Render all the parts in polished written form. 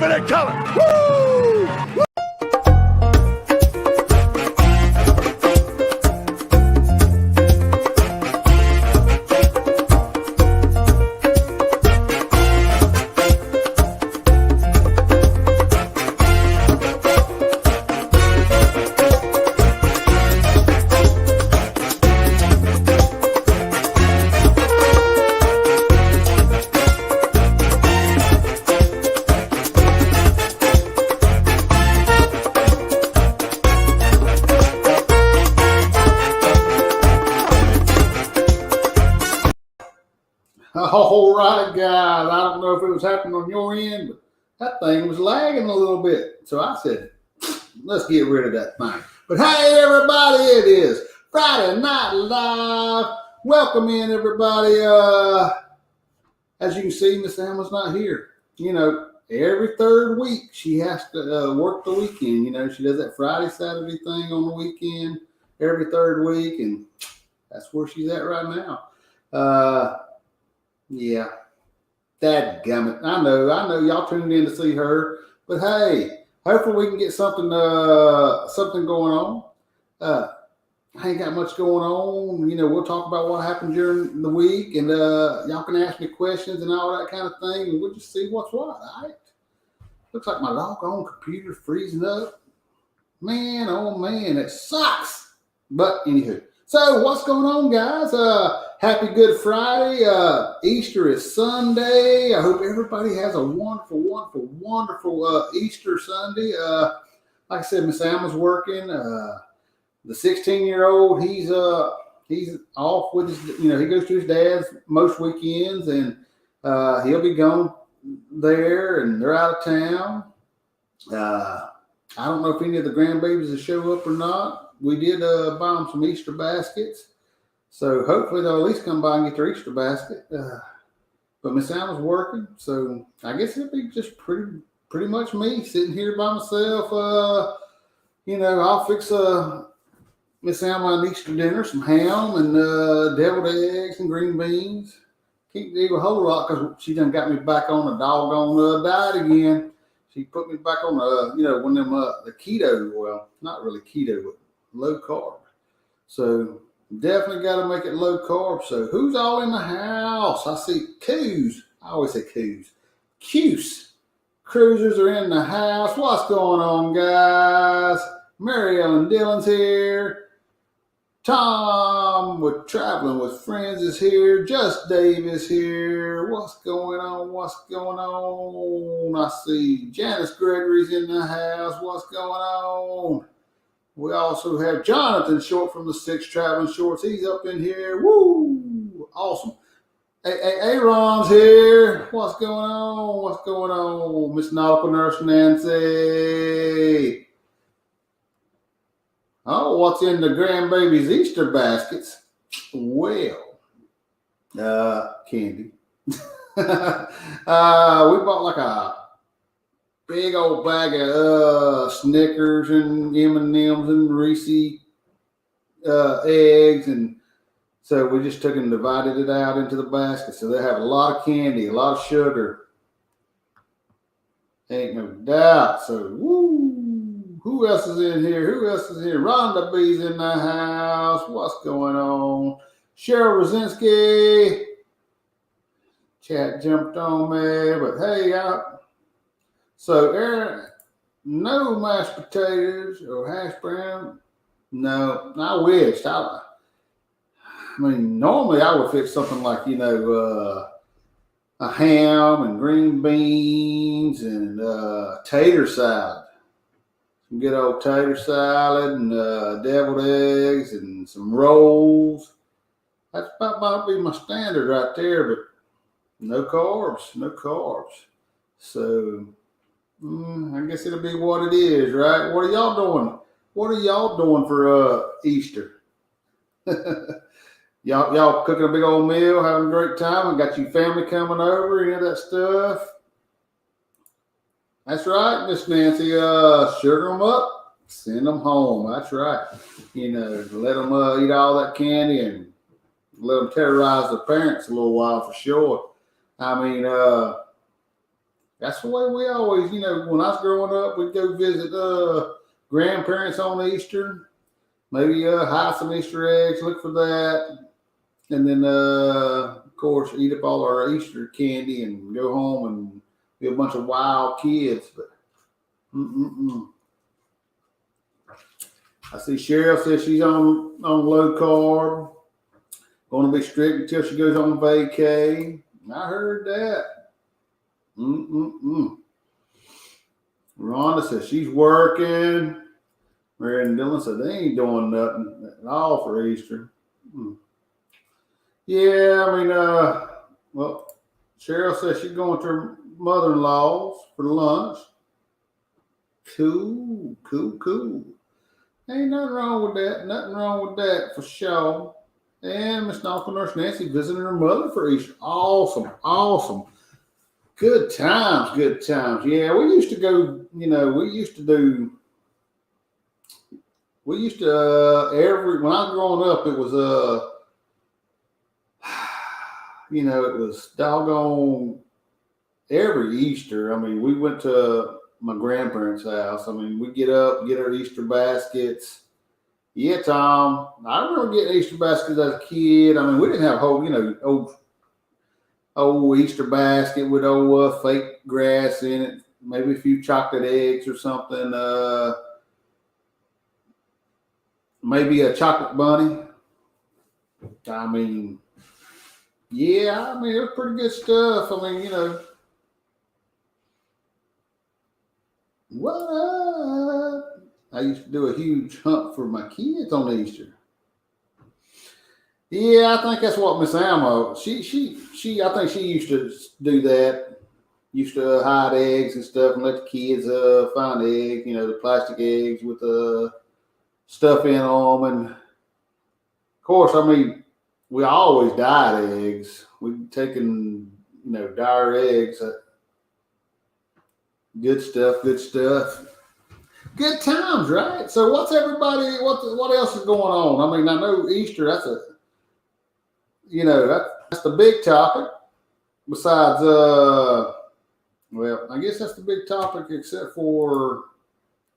at it coming. Woo! All right, guys. I don't know if it was happening on your end, but that thing was lagging a little bit. So I said, let's get rid of that thing. But hey, everybody, it is Friday Night Live. Welcome in, everybody. As you can see, Miss Emma's not here. You know, every third week she has to work the weekend. You know, she does that Friday, Saturday thing on the weekend every third week, and that's where she's at right now. Yeah, dadgummit. I know y'all tuned in to see her, but hey, hopefully we can get something going on. I ain't got much going on. You know, we'll talk about what happened during the week, and y'all can ask me questions and all that kind of thing, and we'll just see what's what. All right? Looks like my doggone computer's freezing up. Man, oh man, it sucks. But anywho, so what's going on, guys? Happy Good Friday. Easter is Sunday. I hope everybody has a wonderful Easter Sunday. Like I said, Miss Alma's working. The 16-year-old, he's off with his, he goes to his dad's most weekends, and he'll be gone there, and they're out of town. I don't know if any of the grandbabies will show up or not. We did buy them some Easter baskets. So hopefully they'll at least come by and get their Easter basket. But Miss Alma's working, so I guess it'll be just pretty much me sitting here by myself. I'll fix Miss Alma an Easter dinner, some ham and deviled eggs and green beans. Can't do a whole lot because she done got me back on a doggone diet again. She put me back on one of them the keto. Well, not really keto, but low carb. So definitely got to make it low carb. So who's all in the house? I see Coos. I always say Coos. Cuse. Cruisers are in the house. What's going on, guys? Mary Ellen Dillon's here. Tom with Traveling with Friends is here. Just Dave is here. What's going on? I see Janice Gregory's in the house. What's going on? We also have Jonathan Short from the Six Traveling Shorts. He's up in here. Woo! Awesome. Aaron's here. What's going on? Miss Nautical Nurse Nancy. Oh, what's in the grandbaby's Easter baskets? Well, candy. We bought like a big old bag of Snickers and M&Ms and Reese eggs, and so we just took and divided it out into the basket. So they have a lot of candy, a lot of sugar. Ain't no doubt. So, woo! Who else is in here? Rhonda B's in the house. What's going on? Cheryl Rosinski. Chat jumped on me, but hey, so Aaron, no mashed potatoes or hash brown. No, I wished. Normally I would fix something like, a ham and green beans and tater salad. Some good old tater salad and deviled eggs and some rolls. That's about might be my standard right there, but no carbs. So I guess it'll be what it is, right? What are y'all doing? What are y'all doing for Easter? Y'all cooking a big old meal, having a great time, and got your family coming over, any of that stuff? That's right, Miss Nancy. Sugar them up, send them home. That's right. Let them eat all that candy and let them terrorize their parents a little while for sure. That's the way we always, when I was growing up, we'd go visit grandparents on Easter. Maybe hide some Easter eggs, look for that. And then, of course, eat up all our Easter candy and go home and be a bunch of wild kids. But I see Cheryl says she's on low carb, going to be strict until she goes on vacay. I heard that. Rhonda says she's working. Mary and Dylan said they ain't doing nothing at all for Easter. Yeah, I mean, well, Cheryl says she's going to her mother-in-law's for lunch. Cool. Ain't nothing wrong with that. For sure. And Miss Nautical Nurse Nancy visiting her mother for Easter. Awesome. Good times. Yeah, we used to go, when I was growing up, it was, it was doggone every Easter. I mean, we went to my grandparents' house. I mean, we get up, get our Easter baskets. Yeah, Tom, I remember getting Easter baskets as a kid. I mean, we didn't have a whole, old Easter basket with old fake grass in it, maybe a few chocolate eggs or something. Maybe a chocolate bunny. I mean, yeah, it was pretty good stuff. I mean, what? I used to do a huge hunt for my kids on Easter. Yeah, I think that's what Miss Alma, I think she used to do that. Used to hide eggs and stuff and let the kids find eggs, the plastic eggs with stuff in them. And of course, I mean, we always dyed eggs. We'd taken, dye eggs. Good stuff. Good times, right? So what's everybody, what else is going on? I mean, I know Easter, that's that's the big topic. Besides, well, I guess that's the big topic, except for,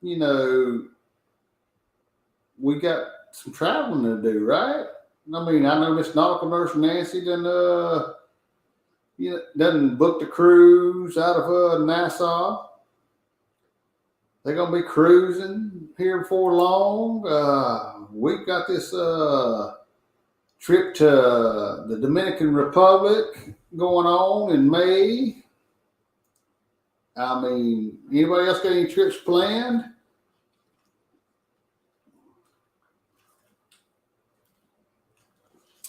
we got some traveling to do, right? I mean, I know Miss Nautical Nurse Nancy done booked a cruise out of Nassau. They're gonna be cruising here before long. We've got this trip to the Dominican Republic going on in May. I mean, anybody else got any trips planned?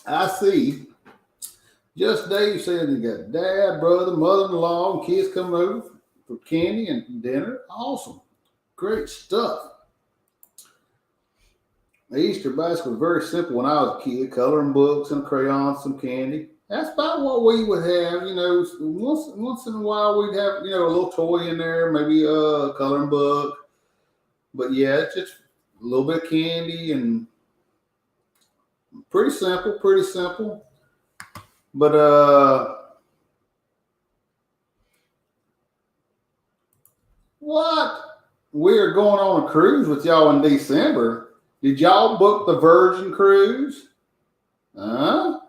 I see. Just Dave said you got dad, brother, mother-in-law, and kids coming over for candy and dinner. Awesome. Great stuff. The Easter basket was very simple when I was a kid. Coloring books and crayons, some candy. That's about what we would have, once in a while we'd have, a little toy in there, maybe a coloring book. But yeah, it's just a little bit of candy and pretty simple. But what? We're going on a cruise with y'all in December. Did y'all book the Virgin cruise? Huh?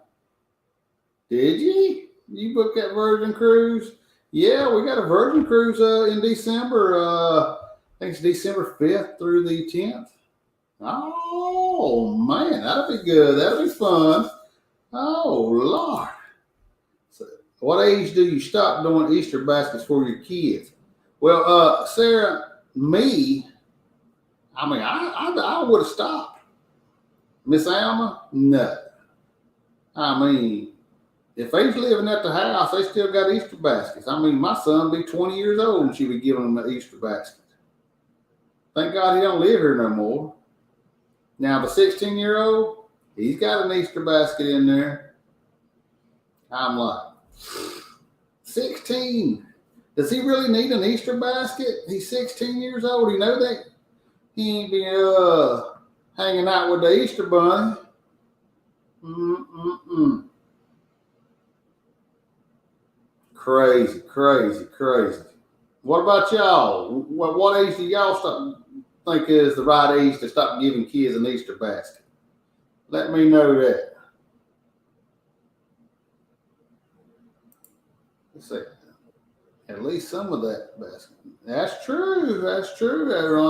Did you? You booked that Virgin cruise? Yeah, we got a Virgin cruise in December. I think it's December 5th through the 10th. Oh, man, that'll be good. That'll be fun. Oh, Lord. So what age do you stop doing Easter baskets for your kids? Well, Sarah, me, I mean, I would have stopped. Miss Alma, no. I mean, if they's living at the house, they still got Easter baskets. I mean, my son be 20 years old and she be giving them an Easter basket. Thank God he don't live here no more. Now, the 16-year-old, he's got an Easter basket in there. I'm like, 16. Does he really need an Easter basket? He's 16 years old. You know that he ain't be hanging out with the Easter bunny. Crazy. What about y'all? What age do y'all think is the right age to stop giving kids an Easter basket? Let me know that. Let's see. At least some of that basket. That's true. That's true, Aaron.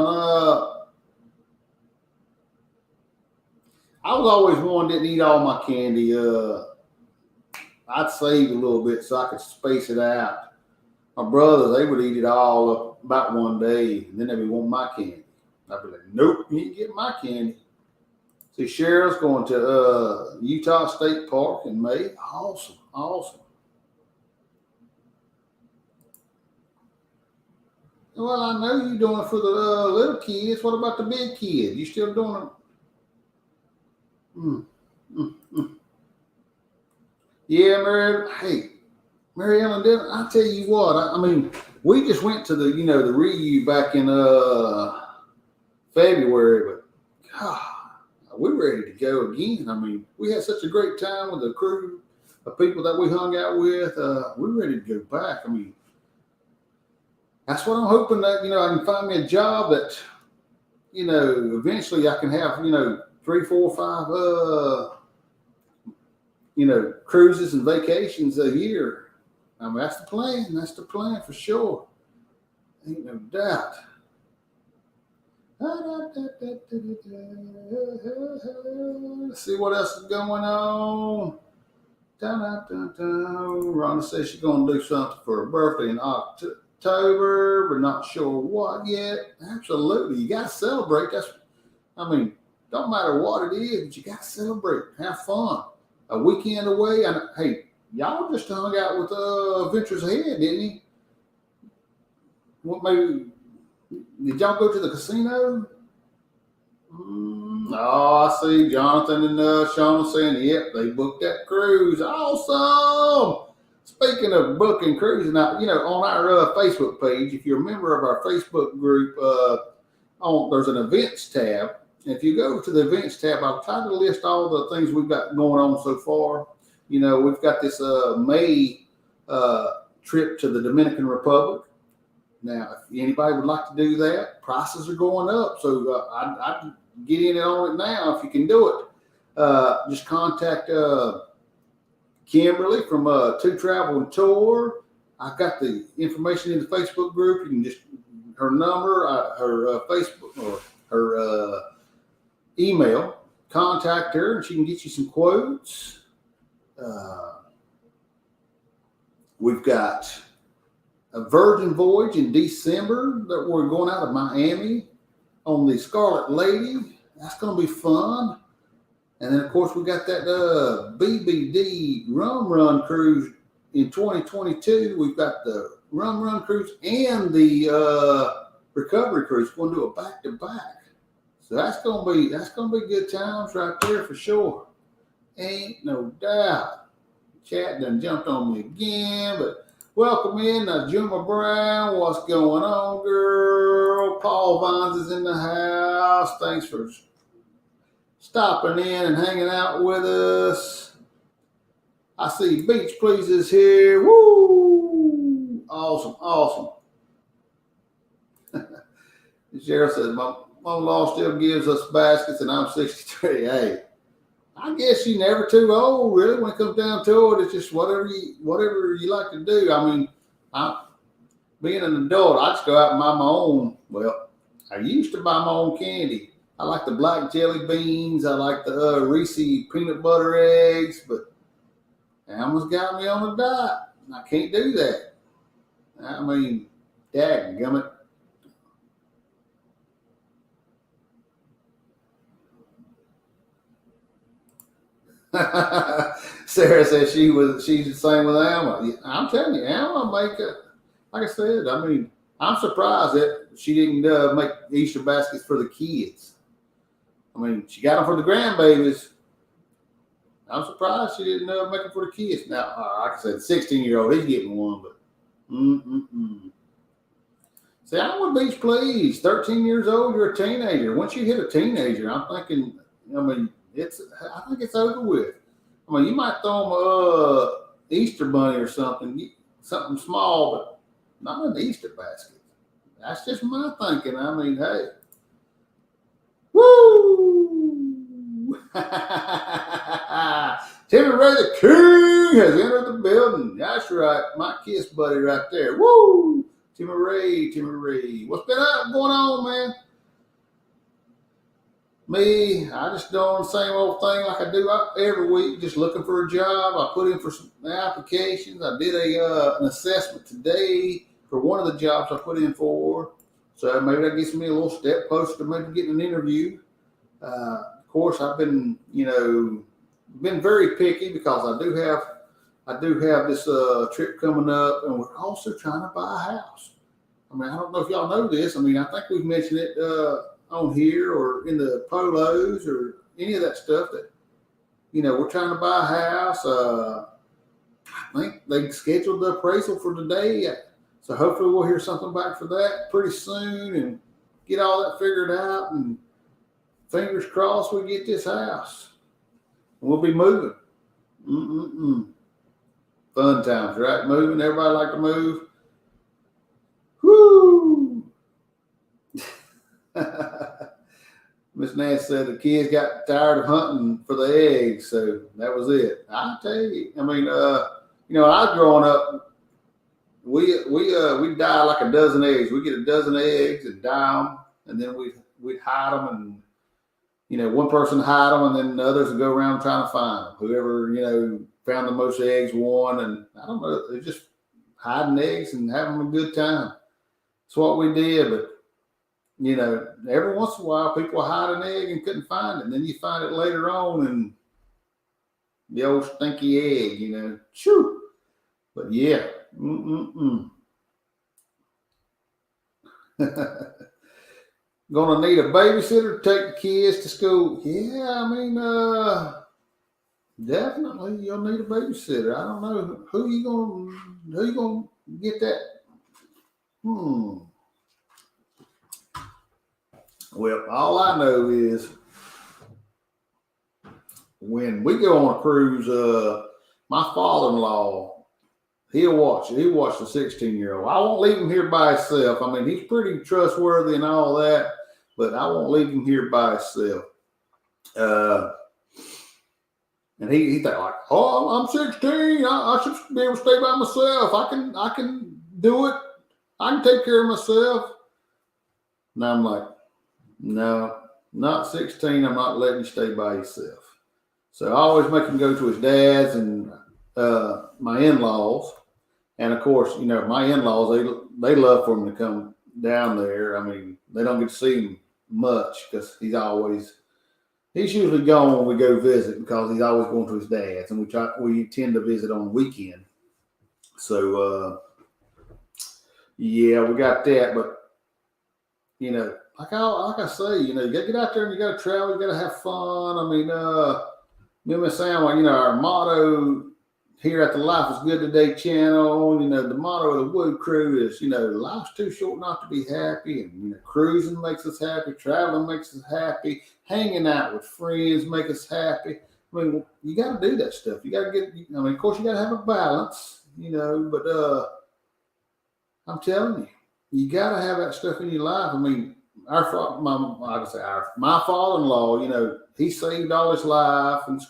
I was always one that didn't eat all my candy. I'd save a little bit so I could space it out. My brothers, they would eat it all up about one day, and then they would want my candy. I'd be like, nope, you ain't getting my candy. See, Cheryl's going to Utah State Park in May. Awesome, awesome. Well, I know you're doing it for the little kids. What about the big kids? You still doing it? Yeah, Mary Ellen did. I tell you what. I mean, we just went to the the reunion back in February, but God, we're ready to go again. I mean, we had such a great time with the crew of people that we hung out with. We're ready to go back. I mean, that's what I'm hoping that I can find me a job that eventually I can have 3, 4, 5 cruises and vacations a year. I mean, that's the plan. That's the plan for sure. Ain't no doubt. Let's see what else is going on. Rhonda says she's going to do something for her birthday in October, but not sure what yet. Absolutely. You got to celebrate. Don't matter what it is, but you got to celebrate. Have fun. A weekend away. And hey, y'all just hung out with Ventures Ahead, didn't you? What maybe did y'all go to the casino? Oh, I see Jonathan and Sean saying, yep, they booked that cruise. Awesome. Speaking of booking cruises, now on our Facebook page, if you're a member of our Facebook group, there's an events tab. If you go to the events tab, I've tried to list all the things we've got going on so far. We've got this May trip to the Dominican Republic. Now, if anybody would like to do that, prices are going up. So I'd get in on it now if you can do it. Just contact Kimberly from To Travel and Tour. I've got the information in the Facebook group. You can just, her number, her Facebook, or her email, contact her and she can get you some quotes. We've got a Virgin Voyage in December that we're going out of Miami on the Scarlet Lady. That's going to be fun. And then, of course, we got that BBD Rum Run cruise in 2022. We've got the Rum Run cruise and the Recovery cruise. We're going to do a back-to-back. So that's gonna be good times right there for sure. Ain't no doubt. Chat done jumped on me again, but welcome in Juma Brown. What's going on, girl? Paul Vines is in the house. Thanks for stopping in and hanging out with us. I see Beach Please is here. Woo! Awesome. Cheryl says, my mom-in-law still gives us baskets and I'm 63. Hey, I guess you're never too old, really, when it comes down to it. It's just whatever you like to do. I mean, being an adult, I just go out and buy my own. Well, I used to buy my own candy. I like the black jelly beans. I like the Reese peanut butter eggs, but Alma's got me on a diet. I can't do that. I mean, dadgummit. Sarah says she's the same with Alma. I'm telling you, Alma like I said, I mean, I'm surprised that she didn't make Easter baskets for the kids. I mean, she got them for the grandbabies. I'm surprised she didn't make them for the kids. Now, like I said, 16-year-old, he's getting one, but See, I'm with Beach Please. 13 years old, you're a teenager. Once you hit a teenager, I'm thinking, I think it's over with. I mean, you might throw them a Easter bunny or something small, but not an Easter basket. That's just my thinking. I mean, hey. Woo! Timmy Ray the King has entered the building. That's right. My kiss buddy right there. Woo! Timmy Ray, Timmy Ray. What's been going on, man? Me, I just doing the same old thing like I do every week, just looking for a job. I put in for some applications. I did an assessment today for one of the jobs I put in for. So maybe that gets me a little step closer to maybe getting an interview. Of course, I've been, been very picky because I do have this trip coming up, and we're also trying to buy a house. I mean, I don't know if y'all know this. I mean, I think we've mentioned it on here or in the polos or any of that stuff that, we're trying to buy a house. I think they scheduled the appraisal for today. So hopefully we'll hear something back for that pretty soon and get all that figured out. And fingers crossed we get this house. We'll be moving. Fun times, right? Moving. Everybody like to move. Woo! Miss Nancy said the kids got tired of hunting for the eggs, so that was it. I tell you, I mean, when I was growing up, we dye like a dozen eggs. We get a dozen eggs and dye them, and then we'd hide them, and one person hide them, and then the others would go around trying to find them. Whoever found the most eggs won, and I don't know, they're just hiding eggs and having a good time. That's what we did, but every once in a while people hide an egg and couldn't find it, and then you find it later on, and the old stinky egg, Shoo! But yeah, Gonna need a babysitter to take the kids to school. Yeah, I mean, definitely you'll need a babysitter. I don't know who you gonna get that. Well, all I know is when we go on a cruise, my father-in-law, he'll watch it. He'll watch the 16-year-old. I won't leave him here by himself. I mean, he's pretty trustworthy and all that, but I won't leave him here by himself. And he think like, oh, I'm 16. I should be able to stay by myself. I can do it. I can take care of myself. And I'm like, no, not 16. I'm not letting you stay by yourself. So I always make him go to his dad's and my in-laws. And of course, my in-laws, they love for him to come down there. I mean, they don't get to see him much because he's usually gone when we go visit because he's always going to his dad's, and we tend to visit on the weekend. So yeah, we got that, but like I say, you gotta get out there and you gotta travel, you gotta have fun. I mean, me and Miss Sam, our motto here at the Life is Good Today channel, the motto of the Wood Crew is, life's too short not to be happy, and cruising makes us happy, traveling makes us happy, hanging out with friends make us happy. I mean, you got to do that stuff. You got to get. I mean, of course, you got to have a balance, but I'm telling you, you got to have that stuff in your life. I mean, my father-in-law, he saved all his life, and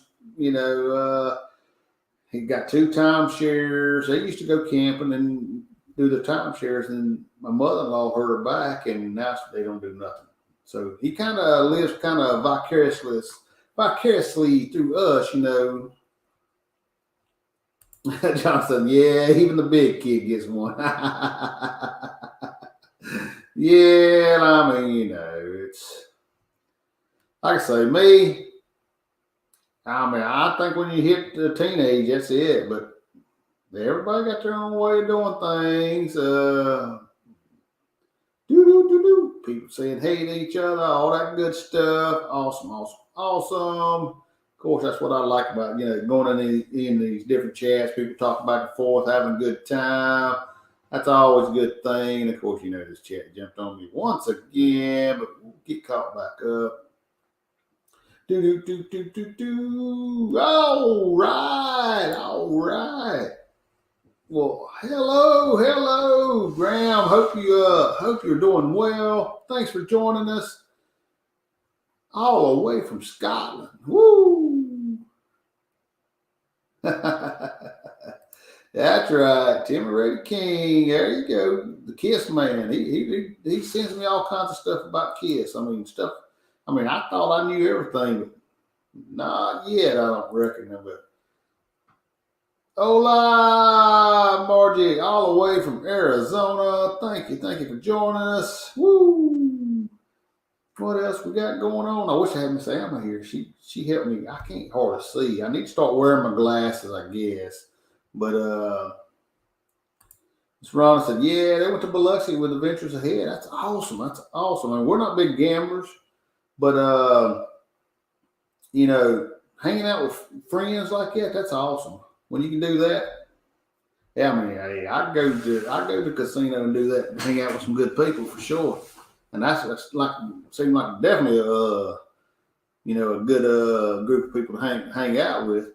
he got 2 timeshares. They used to go camping and do the timeshares, and my mother-in-law hurt her back, and now they don't do nothing. So he kind of lives vicariously through us, Johnson, yeah, even the big kid gets one. Yeah, I mean, it's like I say, me. I mean, I think when you hit the teenage, that's it. But everybody got their own way of doing things. People saying hey to each other, all that good stuff. Awesome. Of course, that's what I like about, going in these different chats. People talk back and forth, having a good time. That's always a good thing. And of course, this chat jumped on me once again, but we'll get caught back up. All right. Well, hello, Graham. Hope you're doing well. Thanks for joining us all the way from Scotland. Woo! That's right, Timmy Ray King. There you go, the Kiss man. He sends me all kinds of stuff about Kiss. I mean, stuff. I mean, I thought I knew everything, but not yet. I don't reckon. But hola, Margie, all the way from Arizona. Thank you for joining us. Woo! What else we got going on? I wish I had Miss Alma here. She helped me. I can't hardly see. I need to start wearing my glasses, I guess. But Miss Ron said, yeah, they went to Biloxi with Adventures Ahead. That's awesome. That's awesome. I mean, we're not big gamblers, but hanging out with friends like that, that's awesome. When you can do that, yeah, I mean, hey, I go to the casino and do that and hang out with some good people for sure. And that's like seems like definitely a good group of people to hang out with.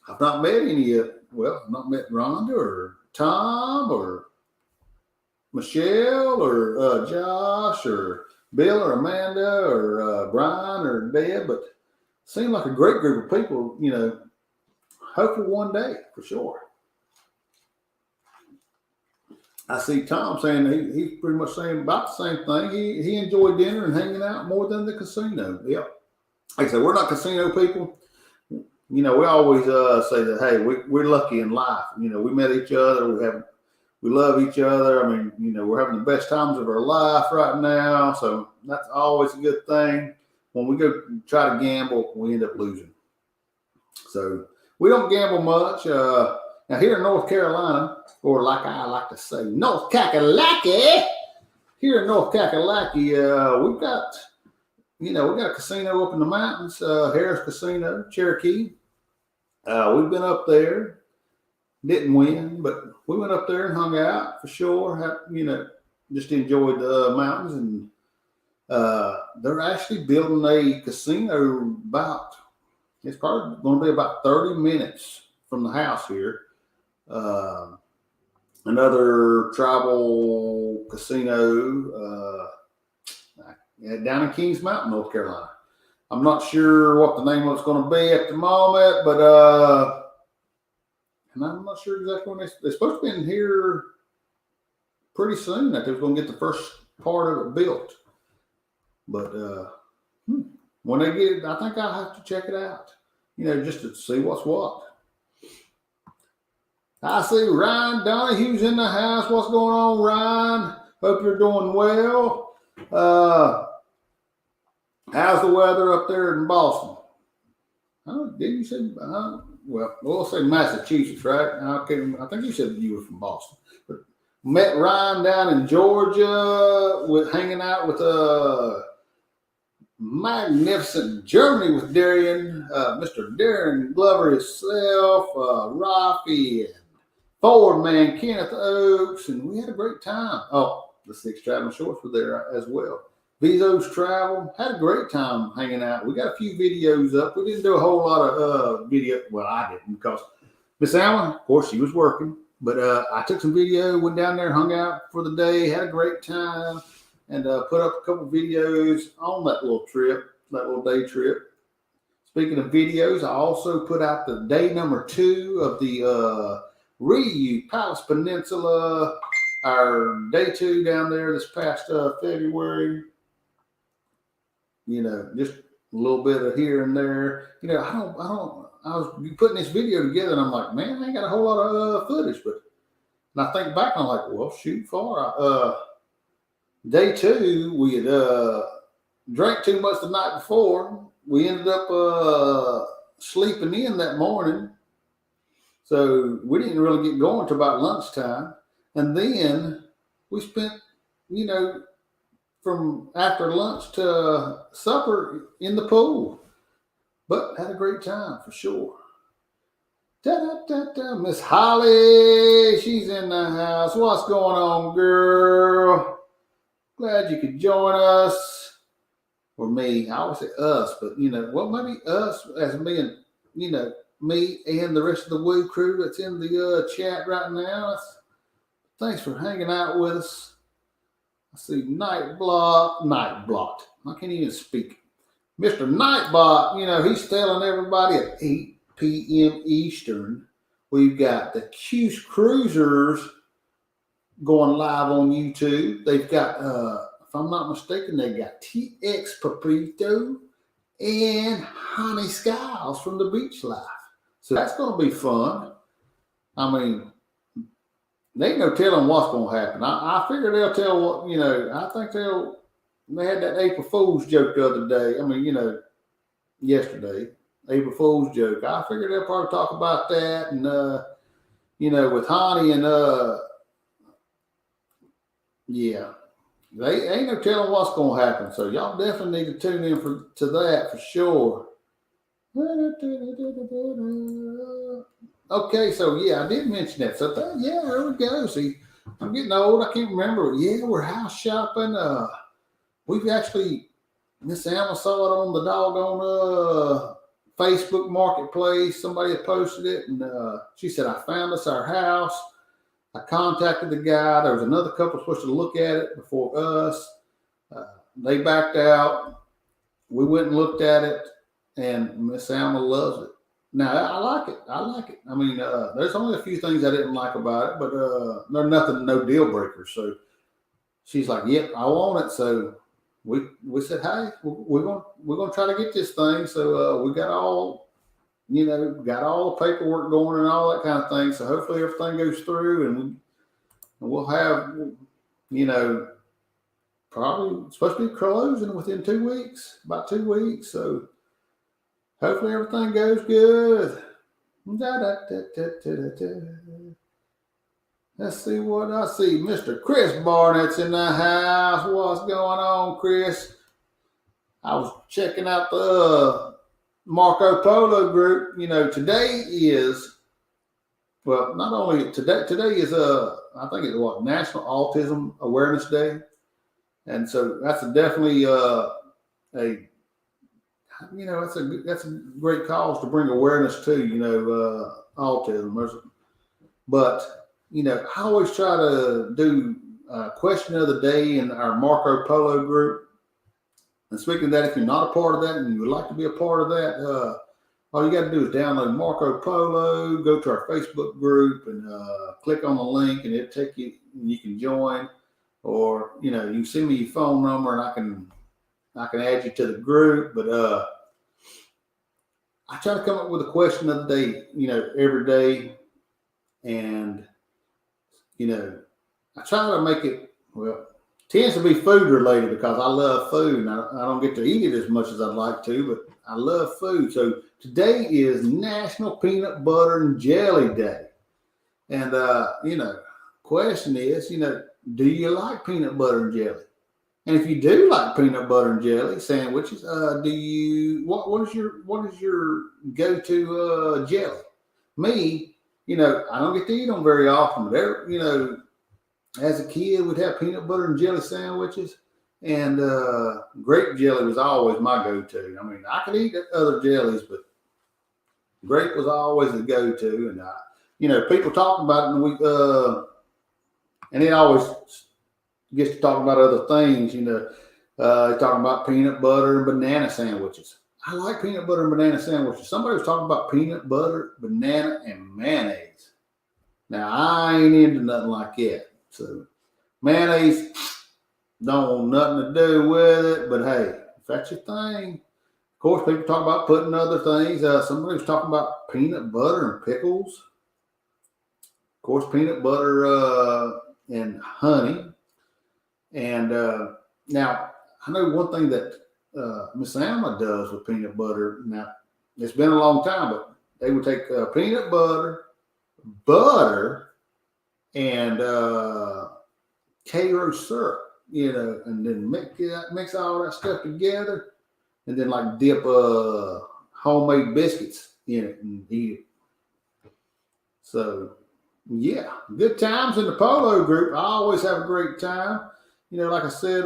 I've not met any yet. Well, I've not met Rhonda or Tom or Michelle or Josh or Bill or Amanda or Brian or Deb, but seemed like a great group of people. Hopefully one day for sure. I see Tom saying he's pretty much saying about the same thing. He enjoyed dinner and hanging out more than the casino. Yep. Like I said, we're not casino people. We always say that, hey, we're lucky in life. We met each other. We love each other. I mean, we're having the best times of our life right now. So that's always a good thing. When we go try to gamble, we end up losing. So we don't gamble much. Now here in North Carolina, or like I like to say, North Kakalaki. Here in North Kakalaki, we've got a casino up in the mountains, Harris Casino, Cherokee. We've been up there, didn't win, but we went up there and hung out for sure. Just enjoyed the mountains, and they're actually building a casino it's probably going to be about 30 minutes from the house here. Another tribal casino down in Kings Mountain, North Carolina. I'm not sure what the name of it's going to be at the moment, but and I'm not sure exactly when they're supposed to be in here pretty soon. That they're going to get the first part of it built. But when they get it, I think I'll have to check it out. Just to see what's what. I see Ryan Donahue's in the house. What's going on, Ryan? Hope you're doing well. How's the weather up there in Boston? Didn't you say? We'll say Massachusetts, right? I think you said you were from Boston. But met Ryan down in Georgia hanging out with magnificent Germany with Mr. Darren Glover himself, Rafi, and Forward man Kenneth Oaks, and we had a great time. Oh, the Six Traveling Shorts were there as well. Bezos Travel, had a great time hanging out. We got a few videos up. We didn't do a whole lot of video. Well, I didn't because Miss Allen, of course, she was working. But I took some video, went down there, hung out for the day, had a great time, and put up a couple of videos on that little day trip. Speaking of videos, I also put out the day number 2 of the Ryu Palace Peninsula, our day 2 down there this past February. Just a little bit of here and there. I was putting this video together and I'm like, man, I ain't got a whole lot of footage. And I think back and I'm like, well, shoot, day 2, we had drank too much the night before. We ended up sleeping in that morning. So we didn't really get going till about lunchtime. And then we spent, from after lunch to supper in the pool. But had a great time for sure. Miss Holly, she's in the house. What's going on, girl? Glad you could join us. Or me. I always say us, but maybe us as being, me and the rest of the Woo crew that's in the chat right now. Thanks for hanging out with us. I see Night Blocked. I can't even speak. Mr. Nightbot, he's telling everybody at 8 p.m. Eastern, we've got the Cuse Cruisers going live on YouTube. They've got, if I'm not mistaken, they got TX Papito and Honey Skiles from the Beach Life. So that's going to be fun. I mean, they ain't no telling what's going to happen. I figure they'll tell what, I think they had that April Fool's joke the other day. I mean, yesterday, April Fool's joke. I figure they'll probably talk about that and, with Honey and, yeah, they ain't no telling what's going to happen. So y'all definitely need to tune in to that for sure. Okay, so yeah, I did mention that. So yeah, there we go. See, I'm getting old. I can't remember. Yeah, we're house shopping. We've actually, Miss Alma saw it on the doggone Facebook Marketplace. Somebody had posted it, and she said, I found us our house. I contacted the guy. There was another couple supposed to look at it before us. They backed out. We went and looked at it, and Miss Alma loves it. Now, I like it. I mean, there's only a few things I didn't like about it, but there's nothing, no deal breakers. So she's like, yep, I want it. So we said, hey, we're gonna try to get this thing. So we got all, got all the paperwork going and all that kind of thing. So hopefully everything goes through, and we'll have, probably supposed to be closing within 2 weeks, about 2 weeks. So hopefully everything goes good. Let's see what I see. Mr. Chris Barnett's in the house. What's going on, Chris? I was checking out the Marco Polo group. Today is, well, not only today is I think it's National Autism Awareness Day. And so that's definitely that's a great cause to bring awareness to, autism. But, I always try to do a question of the day in our Marco Polo group. And speaking of that, if you're not a part of that and you would like to be a part of that, all you got to do is download Marco Polo, go to our Facebook group, and click on the link, and it'll take you, and you can join. Or, you can send me your phone number, and I can add you to the group. But I try to come up with a question of the day, every day. And, I try to make it, tends to be food related because I love food, and I don't get to eat it as much as I'd like to, but I love food. So today is National Peanut Butter and Jelly Day. And, question is, do you like peanut butter and jelly? And if you do like peanut butter and jelly sandwiches, what is your go-to jelly? Me, I don't get to eat them very often, but as a kid, we'd have peanut butter and jelly sandwiches, and grape jelly was always my go-to. I mean, I could eat other jellies, but grape was always the go-to. And people talking about it, and it always gets to talking about other things. Talking about peanut butter and banana sandwiches. I like peanut butter and banana sandwiches. Somebody was talking about peanut butter, banana, and mayonnaise. Now, I ain't into nothing like that. So, mayonnaise don't want nothing to do with it, but hey, if that's your thing. Of course, people talk about putting other things. Somebody was talking about peanut butter and pickles. Of course, peanut butter and honey. And now, I know one thing that Miss Alma does with peanut butter. Now, it's been a long time, but they would take peanut butter, and Cairo syrup, and then mix all that stuff together, and then like dip homemade biscuits in it and eat it. So, yeah, good times in the polo group. I always have a great time. Like I said,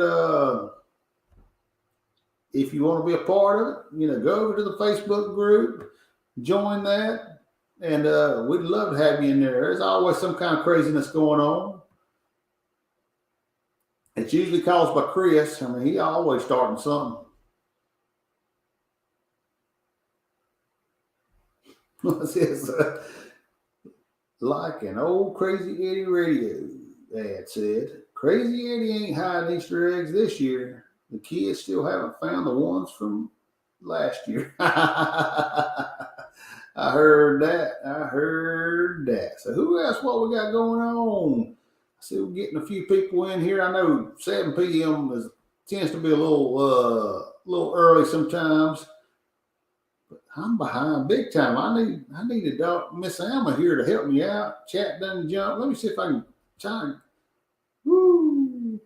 if you want to be a part of it, go over to the Facebook group. join that. And we'd love to have you in there. There's always some kind of craziness going on. It's usually caused by Chris. I mean, he always starting something. What's this? Like an old Crazy Eddie radio ad said, Crazy Eddie ain't hiding Easter eggs this year. The kids still haven't found the ones from last year. I heard that. So who else? What we got going on? I see we're getting a few people in here. I know 7 p.m. tends to be a little early sometimes. But I'm behind big time. I need a dog, Miss Alma here to help me out. Chat doesn't jump. Let me see if I can try and woo.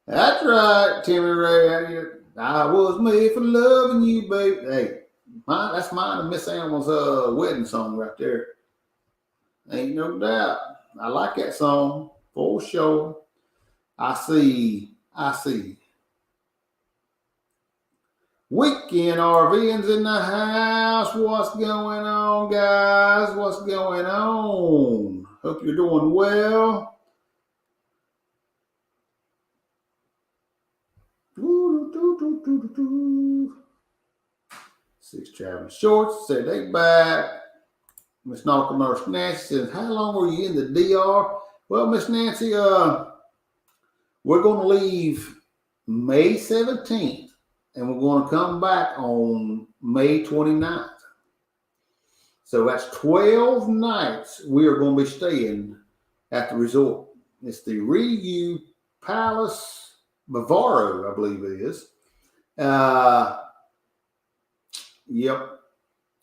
That's right, Timmy Ray. I was made for loving you, baby. Hey, that's mine and Miss Alma's wedding song right there. Ain't no doubt. I like that song for sure. I see. Weekend RVing's in the house. What's going on, guys? What's going on? Hope you're doing well. Six traveling shorts said they back. Miss Nautical Nurse Nancy says, how long were you in the DR? Well, Miss Nancy, we're going to leave May 17th, and we're going to come back on May 29th. So that's 12 nights we are going to be staying at the resort. It's the Riu Palace Bavaro, I believe it is. Yep.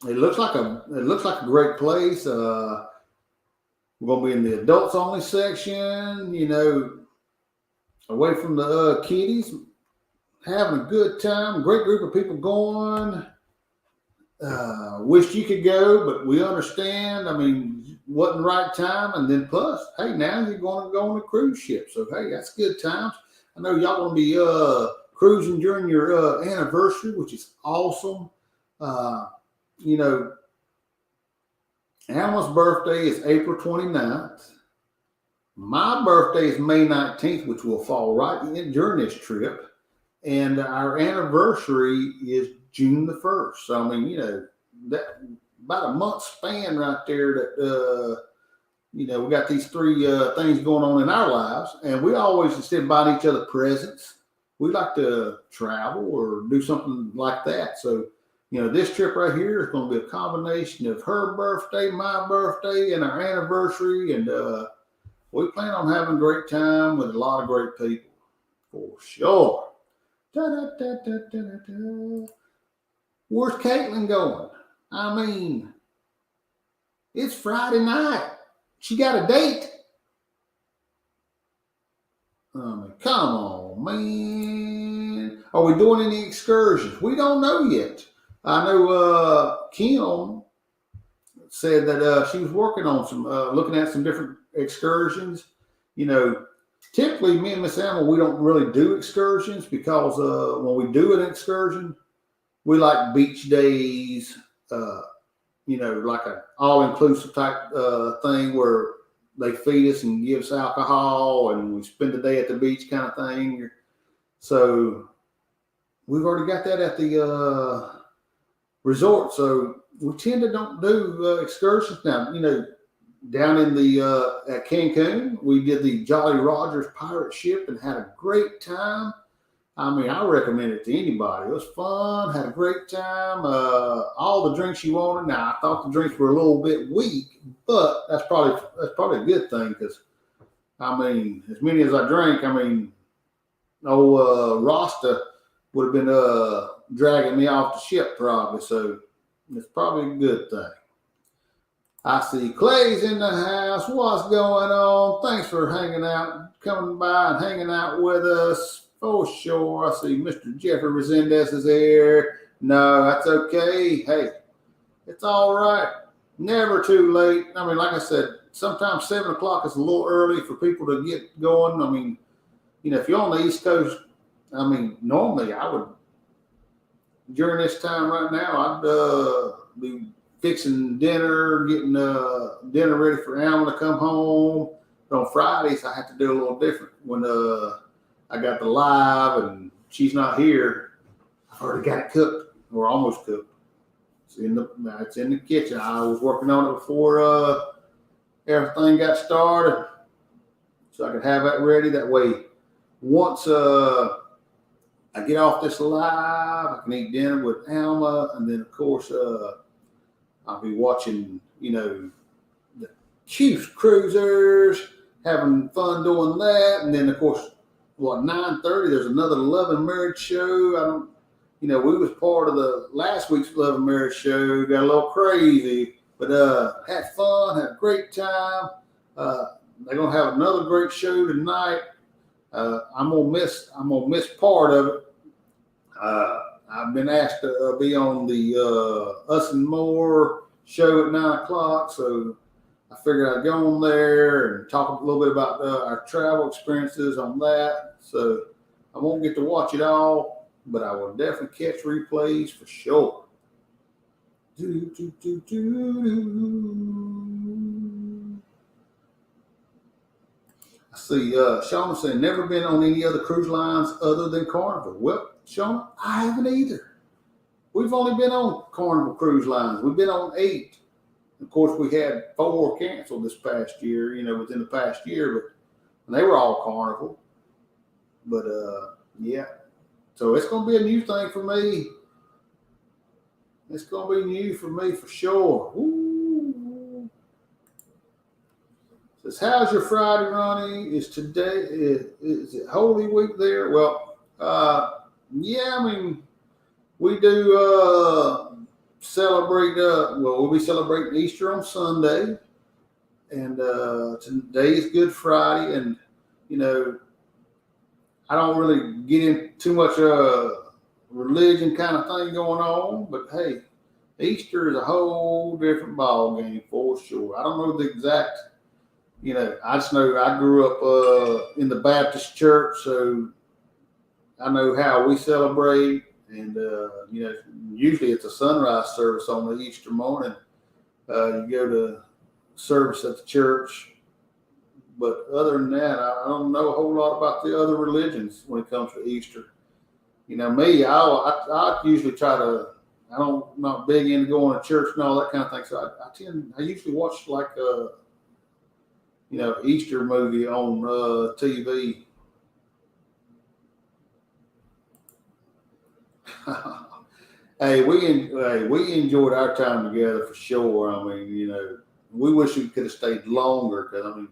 It looks like a great place. We're gonna be in the adults only section, away from the kiddies, having a good time. Great group of people going. Wish you could go, but we understand. I mean, wasn't the right time, and then plus, hey, now you're going to go on a cruise ship, so hey, that's good times. I know y'all gonna be cruising during your anniversary, which is awesome. Alma's birthday is April 29th. My birthday is May 19th, which will fall right in during this trip. And our anniversary is June the 1st. So, I mean, that about a month span right there that, we got these 3 things going on in our lives. And we always, instead of buying each other presents, we like to travel or do something like that. So, this trip right here is going to be a combination of her birthday, my birthday, and our anniversary. And we plan on having a great time with a lot of great people, for sure. Where's Caitlin going? I mean, it's Friday night. She got a date. I mean, come on, man. Are we doing any excursions? We don't know yet. I know Kim said that she was working on some, looking at some different excursions. Typically me and Miss Alma, we don't really do excursions because when we do an excursion, we like beach days, like an all-inclusive type thing where they feed us and give us alcohol and we spend the day at the beach kind of thing. So we've already got that at the resort, so we tend to don't do excursions now. Down in the at Cancun, we did the Jolly Rogers pirate ship and had a great time. I mean, I recommend it to anybody. It was fun, had a great time. All the drinks you wanted. Now, I thought the drinks were a little bit weak, but that's probably a good thing because, I mean, as many as I drank, I mean, old Rasta would have been dragging me off the ship probably, so it's probably a good thing. I see Clay's in the house. What's going on? Thanks for hanging out, coming by and hanging out with us. For sure. I see Mr. Jeffrey Resendez is here. No, that's okay. Hey, it's all right. Never too late. I mean, like I said, sometimes 7 o'clock is a little early for people to get going. I mean, if you're on the East Coast, I mean, normally I would during this time right now, I'd be fixing dinner, getting dinner ready for Alma to come home. But on Fridays, I have to do a little different. When I got the live and she's not here, I've already got it cooked or almost cooked. It's in the kitchen. I was working on it before everything got started, so I could have that ready. That way, once I get off this live, I can eat dinner with Alma, and then of course I'll be watching, the Chiefs Cruisers, having fun doing that, and then of course, 9:30? There's another Love and Marriage show. We was part of the last week's Love and Marriage show. Got a little crazy, but had fun, had a great time. They're gonna have another great show tonight. I'm gonna miss part of it. I've been asked to be on the Us and More show at 9:00, so I figured I'd go on there and talk a little bit about our travel experiences on that. So I won't get to watch it all, but I will definitely catch replays for sure. I see Shauna saying, never been on any other cruise lines other than Carnival. Well, Shauna, I haven't either. We've only been on Carnival cruise lines. We've been on 8. Of course, we had 4 canceled this past year, within the past year, but they were all Carnival. But, yeah. So it's going to be a new thing for me. It's going to be new for me for sure. Ooh. Says, how's your Friday, Ronnie? Is it Holy Week there? Well, yeah, we do celebrate, we'll be celebrating Easter on Sunday. And today is Good Friday. And, I don't really get into too much religion kind of thing going on. But, hey, Easter is a whole different ball game for sure. I don't know the exact, I just know I grew up in the Baptist church, so I know how we celebrate. And, usually it's a sunrise service on the Easter morning. You go to service at the church. But other than that, I don't know a whole lot about the other religions when it comes to Easter. Me, I usually try to, I'm not big into going to church and all that kind of thing. So I usually watch like Easter movie on TV. Hey, we enjoyed our time together for sure. We wish we could have stayed longer because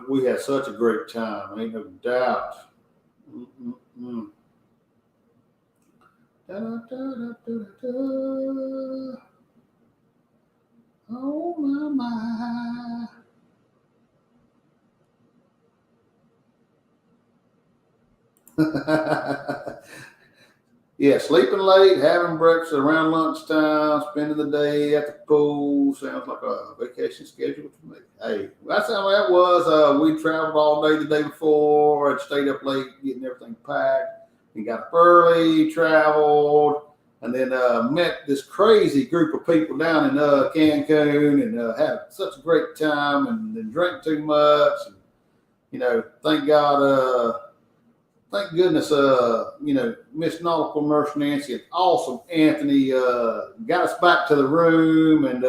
we had such a great time. Ain't no doubt. Da, da, da, da, da. Oh my. Yeah, sleeping late, having breakfast around lunchtime, spending the day at the pool. Sounds like a vacation schedule to me. Hey, that's how that was. We traveled all day the day before and stayed up late getting everything packed. And got up early, traveled, and then met this crazy group of people down in Cancun and had such a great time and then drank too much. And, thank God. Thank goodness, Miss Nautical Nurse Nancy and awesome Anthony got us back to the room, and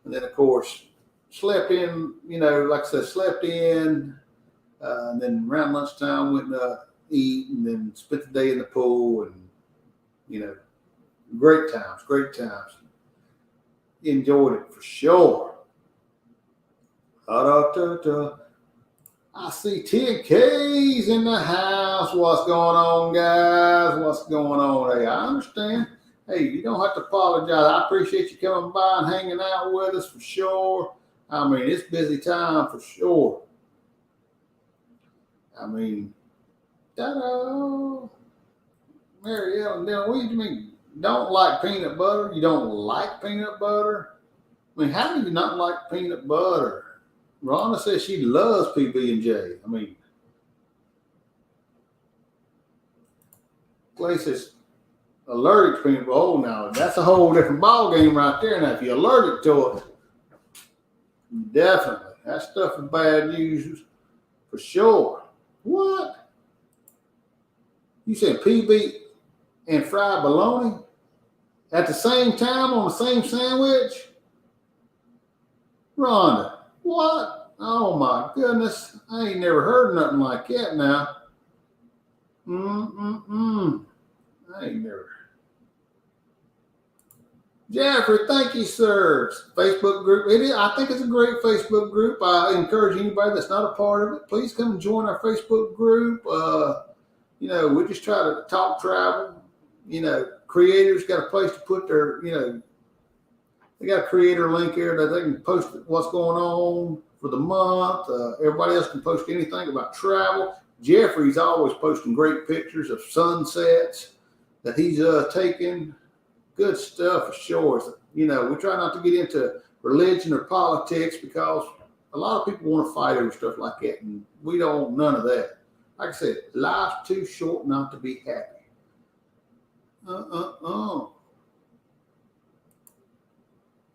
then of course slept in. Like I said, slept in, and then around lunchtime went to eat, and then spent the day in the pool, and great times. Enjoyed it for sure. I see 10K's in the house. What's going on, guys? What's going on? Hey, I understand. Hey, you don't have to apologize. I appreciate you coming by and hanging out with us for sure. It's busy time for sure. Ta-da. Mary Ellen, what do you mean? Don't like peanut butter? You don't like peanut butter? How do you not like peanut butter? Rhonda says she loves PB&J. place that's allergic to peanut butter. Oh, now that's a whole different ball game right there. Now, if you're allergic to it, definitely that stuff is bad news for sure. What? You said PB and fried bologna at the same time on the same sandwich? Rhonda, what? Oh my goodness. I ain't never heard nothing like that now. I ain't never. Jeffrey, thank you, sir. Facebook group. It is, I think it's a great Facebook group. I encourage anybody that's not a part of it, please come and join our Facebook group. You know, we just try to talk travel. You know, creators got a place to put their, you know, they got a creator link here that they can post what's going on for the month. Everybody else can post anything about travel. Jeffrey's always posting great pictures of sunsets that he's taking. Good stuff for sure. You know, we try not to get into religion or politics because a lot of people want to fight over stuff like that, and we don't want none of that. Like I said, life's too short not to be happy.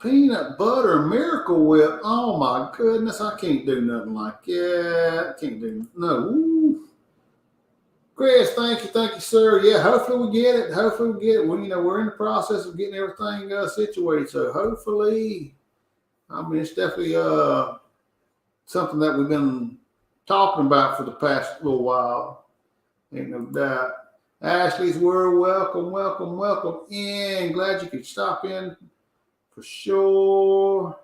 Peanut butter Miracle Whip. Oh my goodness, I can't do nothing like that. I can't do no. Ooh. Chris, thank you, sir. Yeah, hopefully we get it. Well, you know, we're in the process of getting everything situated. So hopefully, I mean, it's definitely something that we've been talking about for the past little while. Ain't no doubt. Ashley's World, welcome in. Glad you could stop in for sure.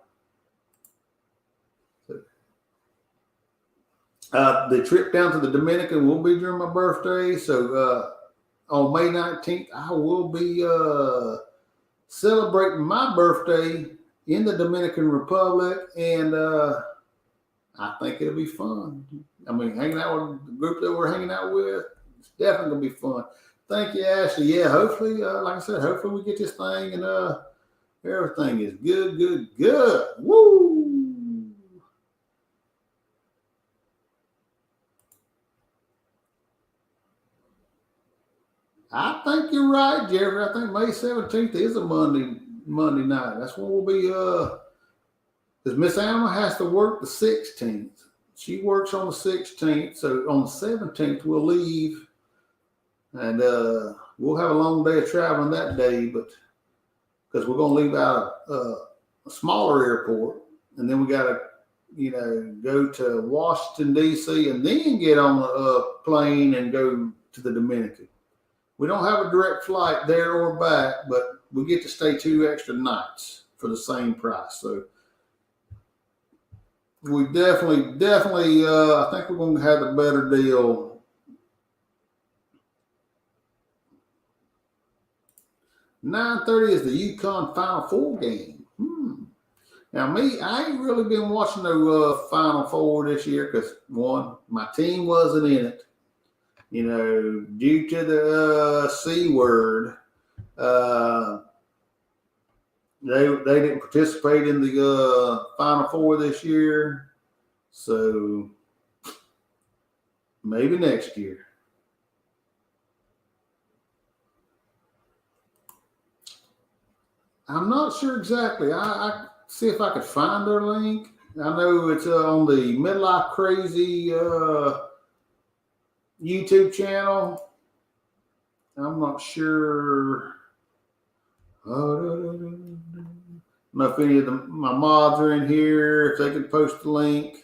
The trip down to the Dominican will be during my birthday. So on May 19th, I will be celebrating my birthday in the Dominican Republic. And I think it'll be fun. I mean, hanging out with the group that we're hanging out with, it's definitely going to be fun. Thank you, Ashley. Yeah, hopefully, like I said, hopefully we get this thing and everything is good. Woo! I think you're right, Jeffrey. I think May 17th is a Monday night. That's when we'll be because Miss Alma has to work the 16th. She works on the 16th. So on the 17th we'll leave. And we'll have a long day of traveling that day, but because we're gonna leave out a smaller airport, and then we gotta, you know, go to Washington, DC, and then get on a plane and go to the Dominican. We don't have a direct flight there or back, but we get to stay 2 extra nights for the same price. So we definitely, I think we're going to have a better deal. $9:30 is the UConn Final Four game. Now, I ain't really been watching the Final Four this year because, one, my team wasn't in it. You know, due to the C word, they didn't participate in the Final Four this year. So maybe next year. I'm not sure exactly. I see if I could find their link. I know it's on the Midlife Crazy YouTube channel. I'm not sure. I don't know if any of my mods are in here, if they can post the link.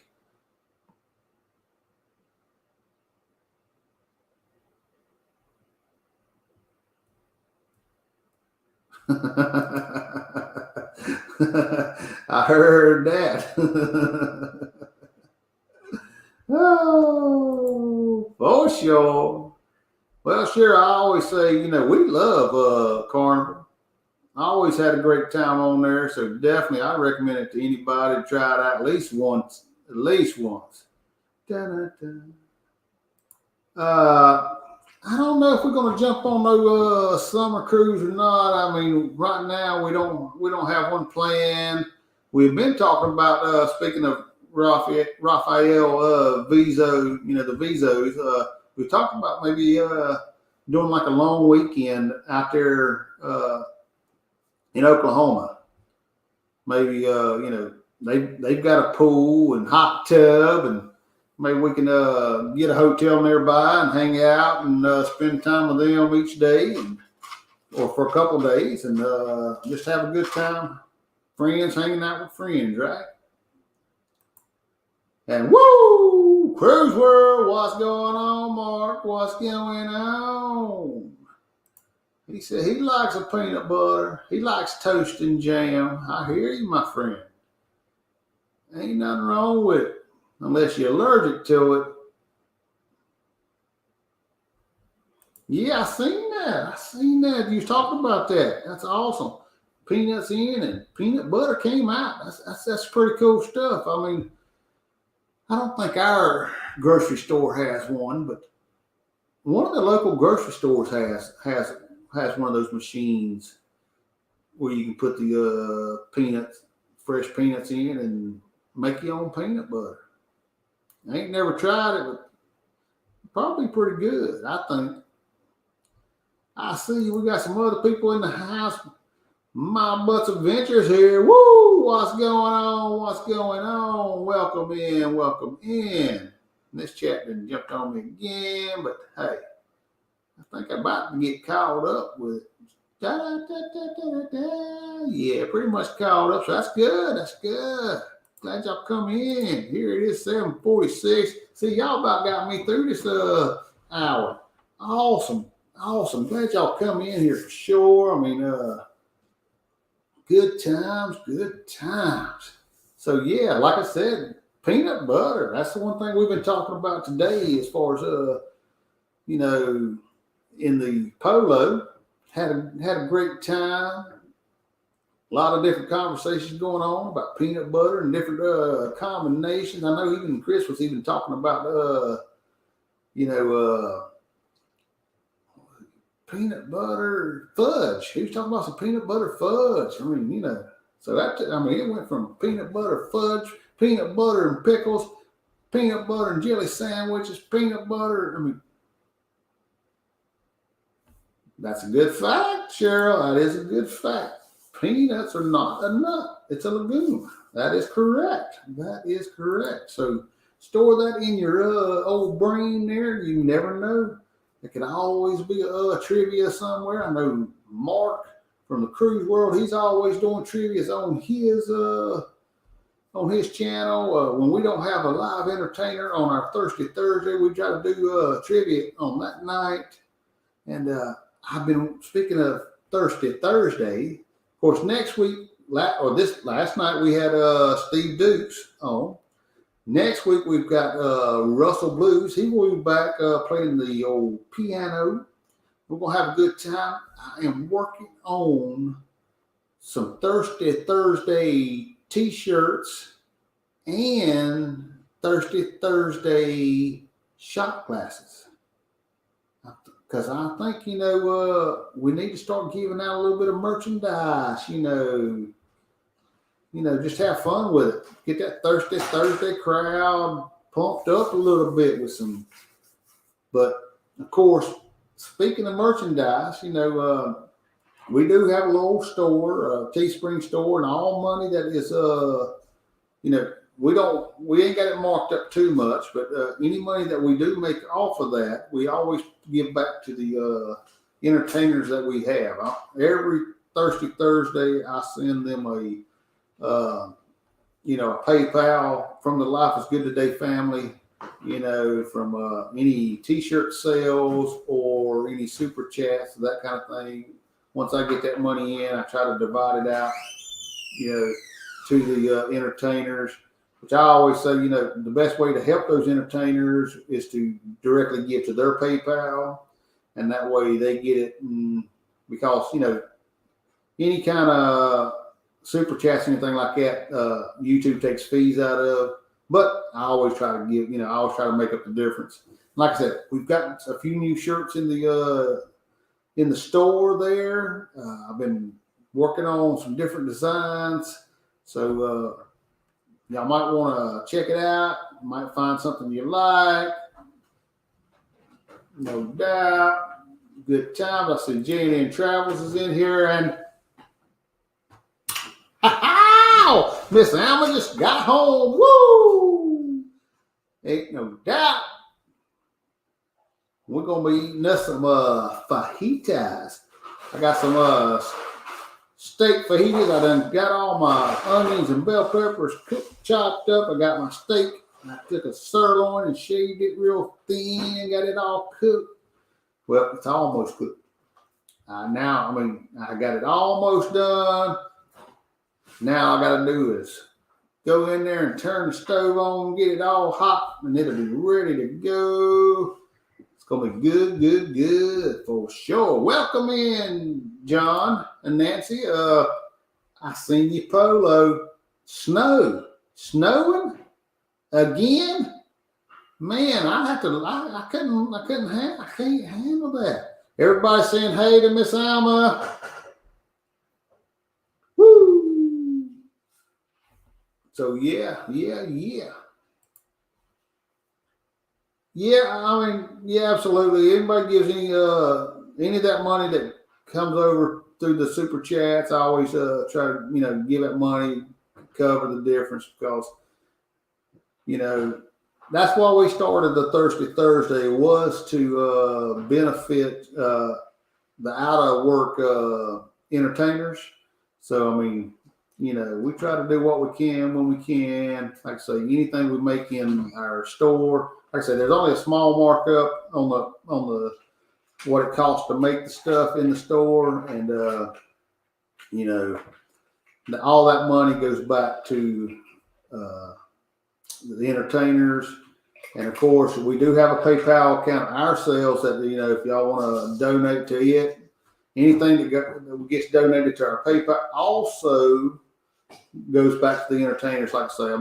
I heard that. Oh, for sure. Well, sure. I always say, you know, we love Carnival. I always had a great time on there, so definitely I recommend it to anybody to try it out at least once. I don't know if we're going to jump on no summer cruise or not. I mean, right now we don't have one planned. We've been talking about speaking of Raphael Vizo, you know, the Vizos. We talked about maybe doing like a long weekend out there in Oklahoma. Maybe they've got a pool and hot tub, and maybe we can get a hotel nearby and hang out and spend time with them each day, or for a couple of days, and just have a good time. Friends hanging out with friends, right? And woo, Cruise World, what's going on, Mark? What's going on? He said he likes a peanut butter. He likes toast and jam. I hear you, my friend. Ain't nothing wrong with it, unless you're allergic to it. Yeah, I seen that. You was talking about that. That's awesome. Peanuts in and peanut butter came out. That's pretty cool stuff. I mean, I don't think our grocery store has one, but one of the local grocery stores has one of those machines where you can put the fresh peanuts in and make your own peanut butter. I ain't never tried it, but probably pretty good, I think. I see we got some other people in the house. My Butts Adventures here. Woo! What's going on? What's going on? Welcome in. Welcome in. This chat done jumped on me again, but hey, I think I'm about to get caught up with it. Yeah, pretty much caught up. So that's good. That's good. Glad y'all come in. Here it is, 7:46. See, y'all about got me through this hour. Awesome. Glad y'all come in here for sure. I mean, good times. So yeah, like I said, peanut butter. That's the one thing we've been talking about today as far as in the polo. Had a great time. A lot of different conversations going on about peanut butter and different combinations. I know even Chris was even talking about peanut butter fudge. He was talking about some peanut butter fudge. I mean, so it went from peanut butter fudge, peanut butter and pickles, peanut butter and jelly sandwiches, peanut butter. I mean, that's a good fact, Cheryl. That is a good fact. Peanuts are not a nut. It's a legume. That is correct. So store that in your old brain there. You never know. There could always be a trivia somewhere. I know Mark from the Cruise World. He's always doing trivia on his channel. When we don't have a live entertainer on our Thirsty Thursday, we try to do trivia on that night. And I've been speaking of Thirsty Thursday. Of course, next week last night we had Steve Dukes on. Next week, we've got Russell Blues. He will be back playing the old piano. We're going to have a good time. I am working on some Thirsty Thursday t-shirts and Thirsty Thursday shot glasses. Because I think, we need to start giving out a little bit of merchandise, just have fun with it. Get that Thirsty Thursday crowd pumped up a little bit with some. But of course, speaking of merchandise, we do have a little store, a Teespring store, and all money that is, we ain't got it marked up too much, but any money that we do make off of that, we always give back to the entertainers that we have. Every Thirsty Thursday, I send them a PayPal from the Life is Good Today family, from any t-shirt sales or any super chats, that kind of thing. Once I get that money in, I try to divide it out, to the entertainers, which I always say, the best way to help those entertainers is to directly give to their PayPal, and that way they get it. Because, any kind of super chats, anything like that, YouTube takes fees out of. But I always try to give, I always try to make up the difference. Like I said, we've got a few new shirts in the store there. I've been working on some different designs, so y'all might want to check it out. You might find something you like. No doubt. good times. I see J&N Travels is in here, and Miss Alma just got home. Woo! Ain't no doubt. We're gonna be eating us some fajitas. I got some steak fajitas. I done got all my onions and bell peppers cooked, chopped up. I got my steak. I took a sirloin and shaved it real thin. Got it all cooked. Well, it's almost cooked. I got it almost done. Now I got to do is go in there and turn the stove on, get it all hot, and it'll be ready to go. It's going to be good for sure. Welcome in, John and Nancy. I seen you polo. Snowing again? Man, I can't handle that. Everybody saying hey to Miss Alma. Woo! So yeah. Yeah, absolutely. Anybody gives any of that money that comes over through the super chats, I always try to give that money, cover the difference, because that's why we started the Thirsty Thursday, was to benefit the out of work entertainers. So we try to do what we can when we can. Like I say, anything we make in our store. Like I said, there's only a small markup on the what it costs to make the stuff in the store, and all that money goes back to the entertainers. And of course, we do have a PayPal account ourselves that if y'all want to donate to it, anything that gets donated to our PayPal also goes back to the entertainers. Like I say,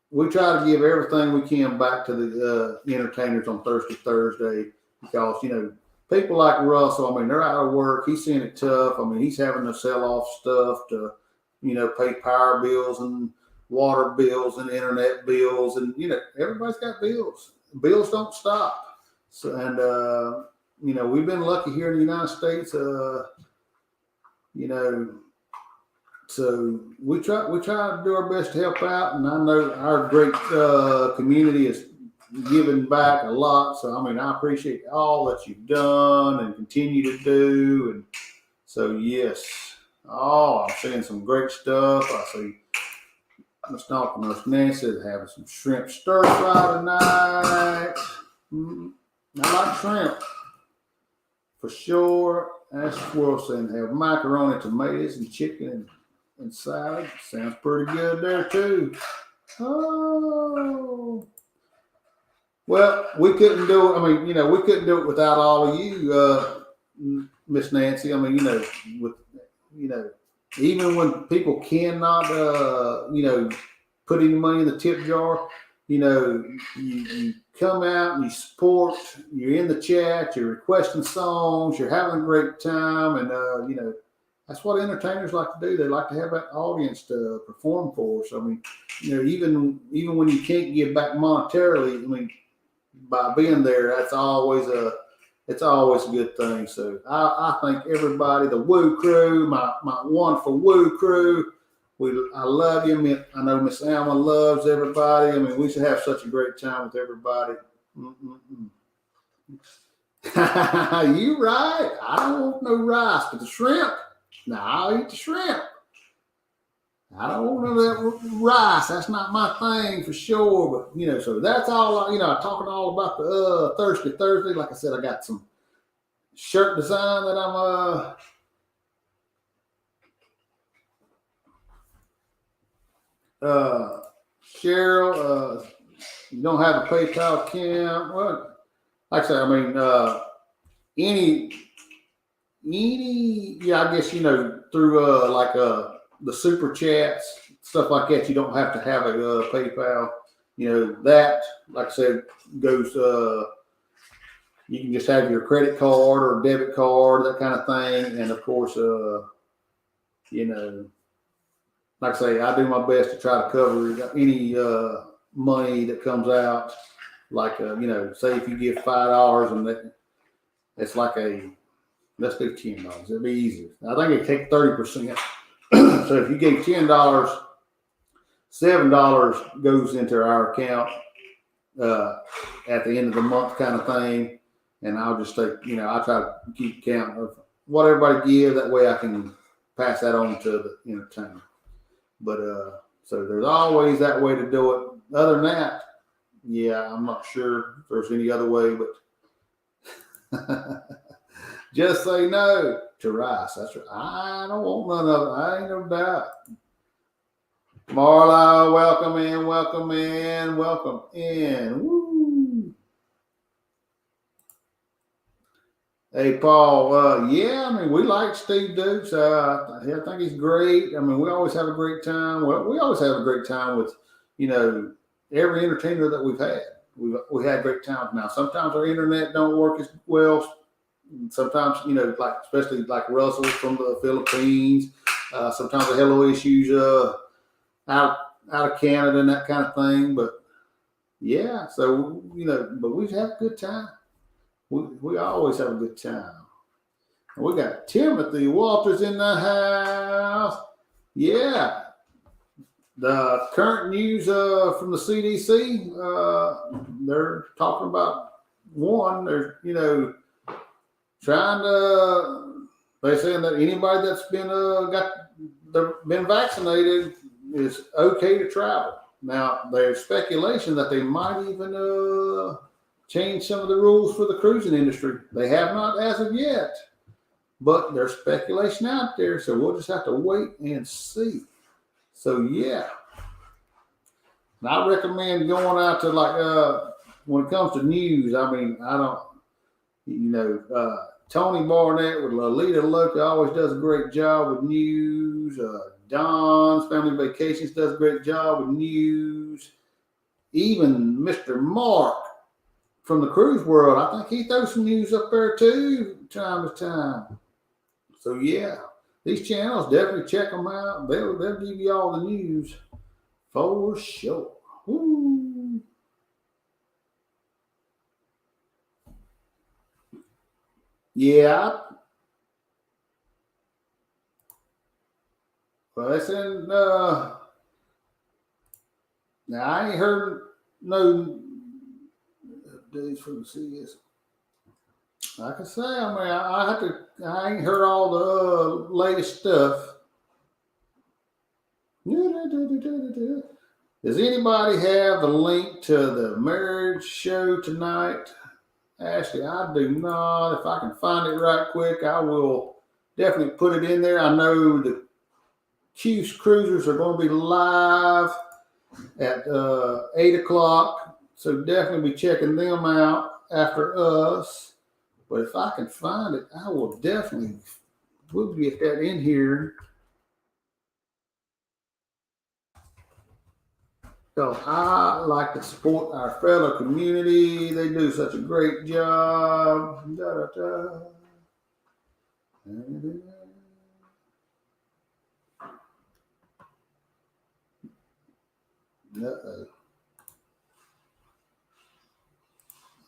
we try to give everything we can back to the entertainers on Thirsty Thursday, because people like Russell, they're out of work. He's seeing it tough. He's having to sell off stuff to pay power bills and water bills and internet bills, and everybody's got bills. Bills don't stop. So, and we've been lucky here in the United States. So we try to do our best to help out, and I know our great community is giving back a lot. So I appreciate all that you've done and continue to do. And so yes, I'm seeing some great stuff. I see Miss Nancy having some shrimp stir fry tonight. I like shrimp for sure. That's Squirrel saying have macaroni, tomatoes, and chicken and salad. Sounds pretty good there too. Oh, well, we couldn't do it. We couldn't do it without all of you, Miss Nancy. Even when people cannot, put any money in the tip jar, you come out and you support. You're in the chat. You're requesting songs. You're having a great time, and that's what entertainers like to do. They like to have that audience to perform for. So even when you can't give back monetarily, by being there, it's always a good thing. So I thank everybody, the Woo crew, my wonderful Woo crew. I love you. I know Miss Alma loves everybody. We should have such a great time with everybody. You right. I don't want no rice, but the shrimp. No, I'll eat the shrimp. I don't want none of that rice. That's not my thing for sure. But so that's all. Talking all about the Thirsty Thursday. Like I said, I got some shirt design that I'm Cheryl, you don't have a PayPal account. Well, like I said, I guess through the super chats, stuff like that, you don't have to have a PayPal. That, like I said, goes. You can just have your credit card or debit card, that kind of thing, and of course, like I say, I do my best to try to cover any money that comes out. Like say if you give $5 and It's like let's do $10. It'd be easier. I think it'd take 30%. So if you gave $10, $7 goes into our account at the end of the month kind of thing. And I'll just take, I try to keep count of what everybody give. That way I can pass that on to the entertainer. But so there's always that way to do it. Other than that, yeah, I'm not sure if there's any other way, but just say no to rice. That's right. I don't want none of it. I ain't no doubt. Marla, welcome in, welcome in, welcome in. Woo. Hey, Paul. Yeah, I mean, we like Steve Dukes. I think he's great. I mean, we always have a great time. Well, we always have a great time with, every entertainer that we've had. We had great times. Now, sometimes our internet don't work as well. Sometimes, like especially like Russell from the Philippines. Sometimes the hello issues out of Canada and that kind of thing. But yeah, so but we have a good time. We always have a good time. And we got Timothy Walters in the house. Yeah. The current news from the CDC, they're talking about they're trying to. They're saying that anybody that's been vaccinated is okay to travel. Now there's speculation that they might even change some of the rules for the cruising industry. They have not as of yet, but there's speculation out there, so we'll just have to wait and see. So yeah, and I recommend going out to when it comes to news. I mean, I don't, Tony Barnett with Lolita Loca always does a great job with news. Don's Family Vacations does a great job with news. Even Mr. Mark from the cruise world, I think he throws some news up there too, time to time. So yeah, these channels, definitely check them out. They'll give you all the news for sure. Woo. Yeah. Well, it's in. Now I ain't heard no days from the CS. Like I say, I ain't heard all the latest stuff. Does anybody have the link to the marriage show tonight? Ashley, I do not. If I can find it right quick, I will definitely put it in there. I know the Chiefs Cruisers are going to be live at 8 o'clock. So definitely be checking them out after us. But if I can find it, I will definitely, we'll get that in here. So I like to support our fellow community. They do such a great job. Uh-oh.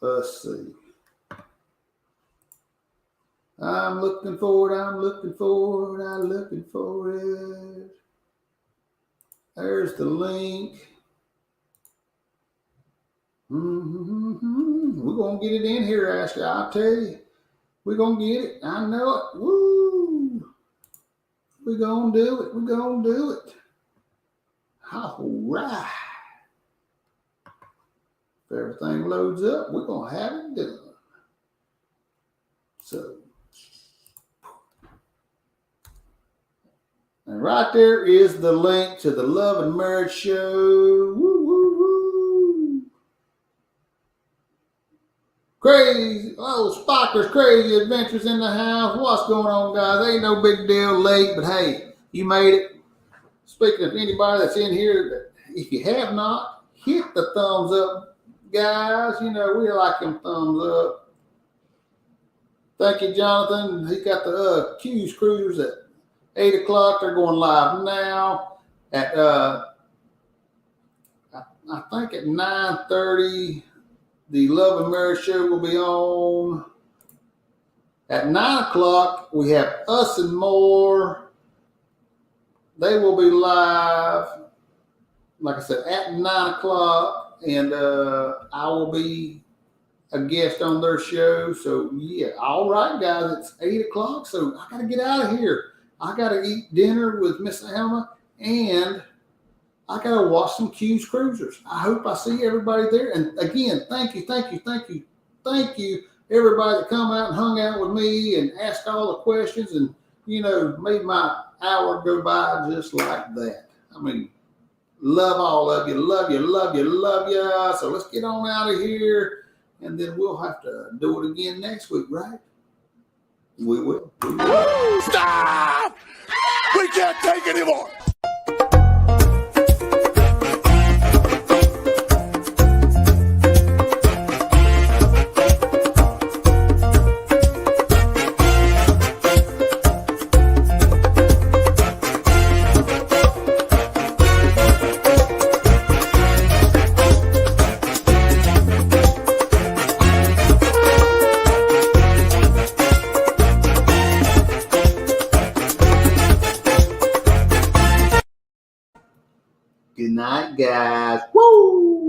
Let's see. I'm looking for it. There's the link. We're going to get it in here, Ashley. I'll tell you. We're going to get it. I know it. Woo! We're going to do it. All right. If everything loads up, we're going to have it done. So, and right there is the link to the Love and Marriage Show. Woo, woo, woo. Crazy, Spikers, Crazy Adventures in the house. What's going on, guys? Ain't no big deal, late, but hey, you made it. Speaking of anybody that's in here, if you have not, hit the thumbs up, guys. We like them thumbs up. Thank you, Jonathan. He got the Q's Cruisers at 8 o'clock. They're going live now at I think at 9:30. The Love and Marriage Show will be on. At 9 o'clock, we have Us and More. They will be live, like I said, at 9 o'clock, and I will be a guest on their show. So, yeah, all right, guys, it's 8 o'clock, so I got to get out of here. I got to eat dinner with Miss Alma, and I got to watch some Q's Cruisers. I hope I see everybody there. And again, thank you, everybody that come out and hung out with me and asked all the questions and, made my hour go by just like that. I mean, love all of you, love you. So let's get on out of here, and then we'll have to do it again next week, right? We will. Stop! We can't take anymore. Good night, guys. Woo!